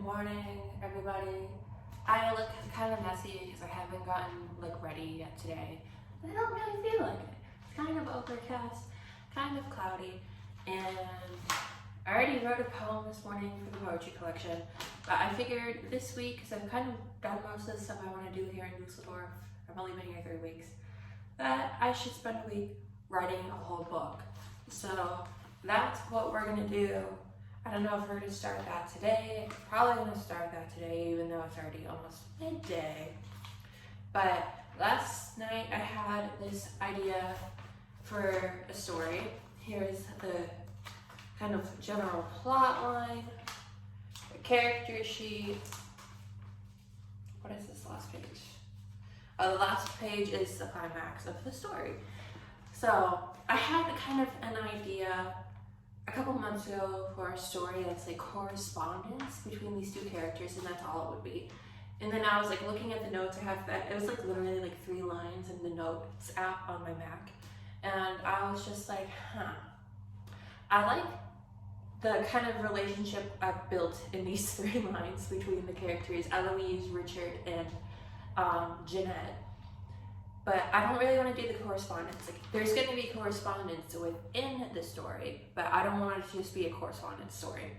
morning, everybody. I look kind of messy because I haven't gotten ready yet today. I don't really feel like it. It's kind of overcast, kind of cloudy, and I already wrote a poem this morning for the poetry collection, but I figured this week, because I've kind of done most of the stuff I want to do here in Dusseldorf, I've only been here 3 weeks, that I should spend a week writing a whole book. So that's what we're gonna do. I don't know if we're gonna start that today. Probably gonna start that today, even though it's already almost midday. But last night I had this idea for a story. Here's the kind of general plot line, the character sheet. What is this last page? The last page is the climax of the story. So I had kind of an idea a couple months ago for a story that's like correspondence between these two characters, and that's all it would be. And then I was like looking at the notes I have, that it was like literally like 3 lines in the notes app on my Mac, and I was just like, I like the kind of relationship I've built in these 3 lines between the characters, Eloise, Richard, and Jeanette. But I don't really want to do the correspondence. Like, there's going to be correspondence within the story, but I don't want it to just be a correspondence story.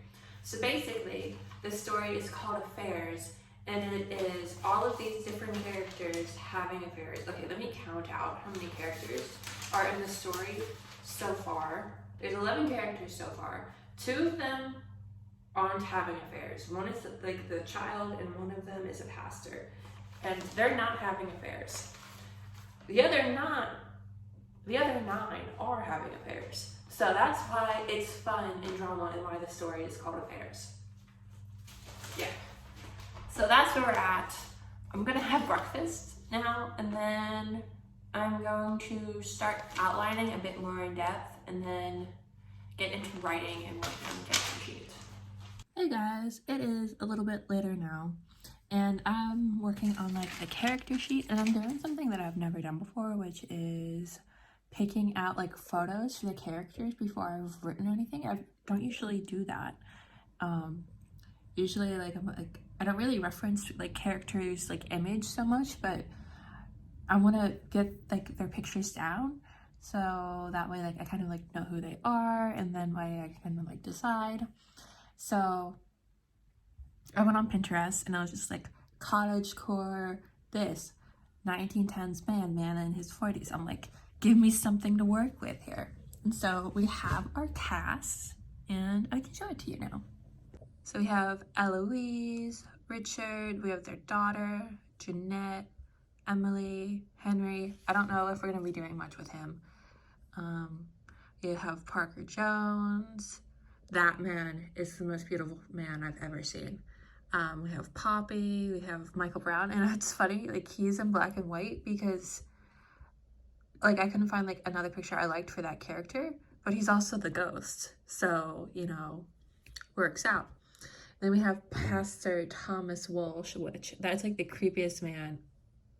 So basically, the story is called Affairs, and it is all of these different characters having affairs. Okay, let me count out how many characters are in the story so far. There's 11 characters so far. 2 of them aren't having affairs. One is like the child, and one of them is a pastor, and they're not having affairs. The other 9 are having affairs. So that's why it's fun and drama, and why the story is called Affairs. Yeah. So that's where we're at. I'm gonna have breakfast now, and then I'm going to start outlining a bit more in depth, and then get into writing and working on the character sheet. Hey guys, it is a little bit later now, and I'm working on like a character sheet, and I'm doing something that I've never done before, which is picking out like photos for the characters before I've written anything. I don't usually do that. Usually I don't really reference like characters like image so much, but I want to get like their pictures down, so that way like I kind of like know who they are, and then I can kind of like decide. So I went on Pinterest, and I was just like, cottagecore this 1910s man in his 40s. I'm like, give me something to work with here. And so we have our cast, and I can show it to you now. So we have Eloise, Richard, we have their daughter, Jeanette, Emily, Henry. I don't know if we're gonna be doing much with him. We have Parker Jones. That man is the most beautiful man I've ever seen. We have Poppy, we have Michael Brown, and it's funny, like he's in black and white because like I couldn't find like another picture I liked for that character, but he's also the ghost, so you know, works out. Then we have Pastor Thomas Walsh, which that's like the creepiest man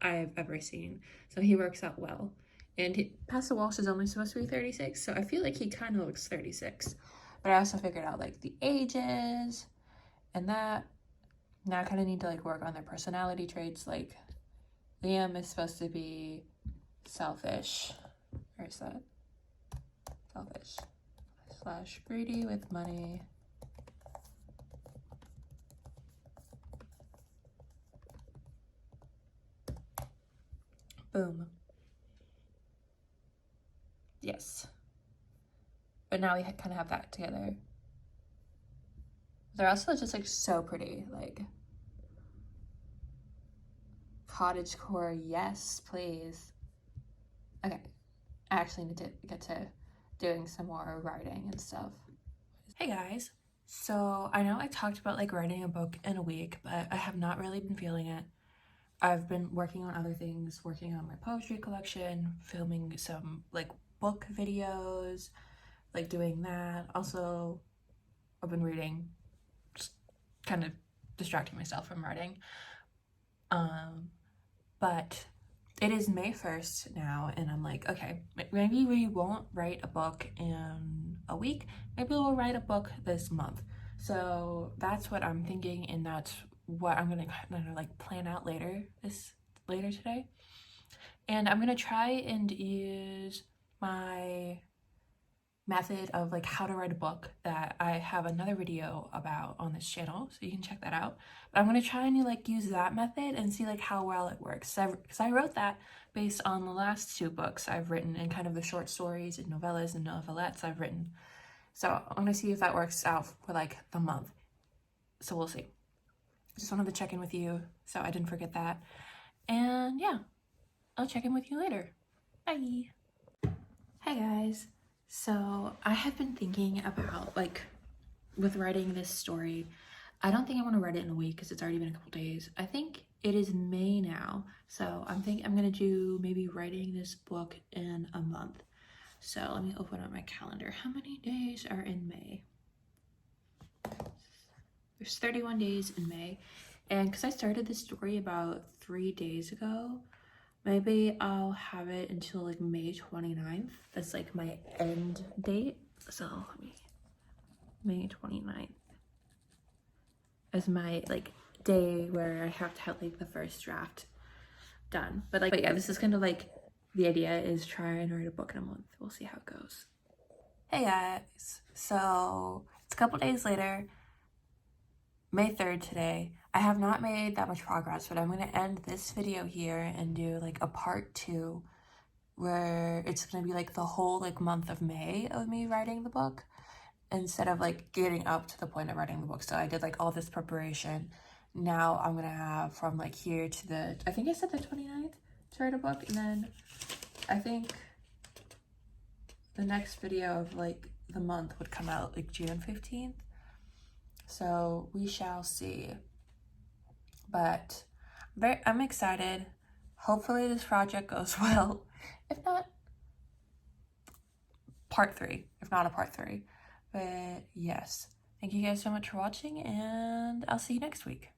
I've ever seen, so he works out well. And Pastor Walsh is only supposed to be 36, so I feel like he kind of looks 36. But I also figured out like the ages and that. Now I kind of need to like work on their personality traits. Like Liam is supposed to be selfish. Where is that? Selfish / greedy with money. Boom. Yes. But now we kind of have that together. They're also just like so pretty, like cottagecore, yes please. Okay, I actually need to get to doing some more writing and stuff. Hey guys, so I know I talked about like writing a book in a week, but I have not really been feeling it. I've been working on other things, working on my poetry collection, filming some like book videos, like doing that. Also, I've been reading, just kind of distracting myself from writing. But it is May 1st now, and I'm like, okay, maybe we won't write a book in a week. Maybe we'll write a book this month. So that's what I'm thinking, and that's what I'm gonna kind of like plan out later today. And I'm gonna try and use my method of like how to write a book that I have another video about on this channel, so you can check that out. But I'm gonna try and like use that method and see like how well it works, because I wrote that based on the last 2 books I've written and kind of the short stories and novellas and novelettes I've written. So I'm gonna see if that works out for like the month. So we'll see. Just wanted to check in with you so I didn't forget that. And yeah, I'll check in with you later. Bye. Hey guys. So I have been thinking about like with writing this story. I don't think I want to write it in a week because it's already been a couple days. I think it is May now. So I'm gonna do maybe writing this book in a month. So let me open up my calendar. How many days are in May? There's 31 days in May. And because I started this story about 3 days ago, maybe I'll have it until like May 29th. That's like my end date. So let me, May 29th as my like day where I have to have like the first draft done. But yeah, this is kind of like the idea is try and write a book in a month. We'll see how it goes. Hey guys, so it's a couple days later, May 3rd today. I have not made that much progress, but I'm going to end this video here and do like a part 2 where it's going to be like the whole like month of May of me writing the book instead of like getting up to the point of writing the book. So I did like all this preparation. Now I'm going to have from like here to the, I think I said the 29th to write a book, and then I think the next video of like the month would come out like June 15th. So we shall see. But I'm excited. Hopefully this project goes well. If not, part 3. If not a part 3. But yes. Thank you guys so much for watching, and I'll see you next week.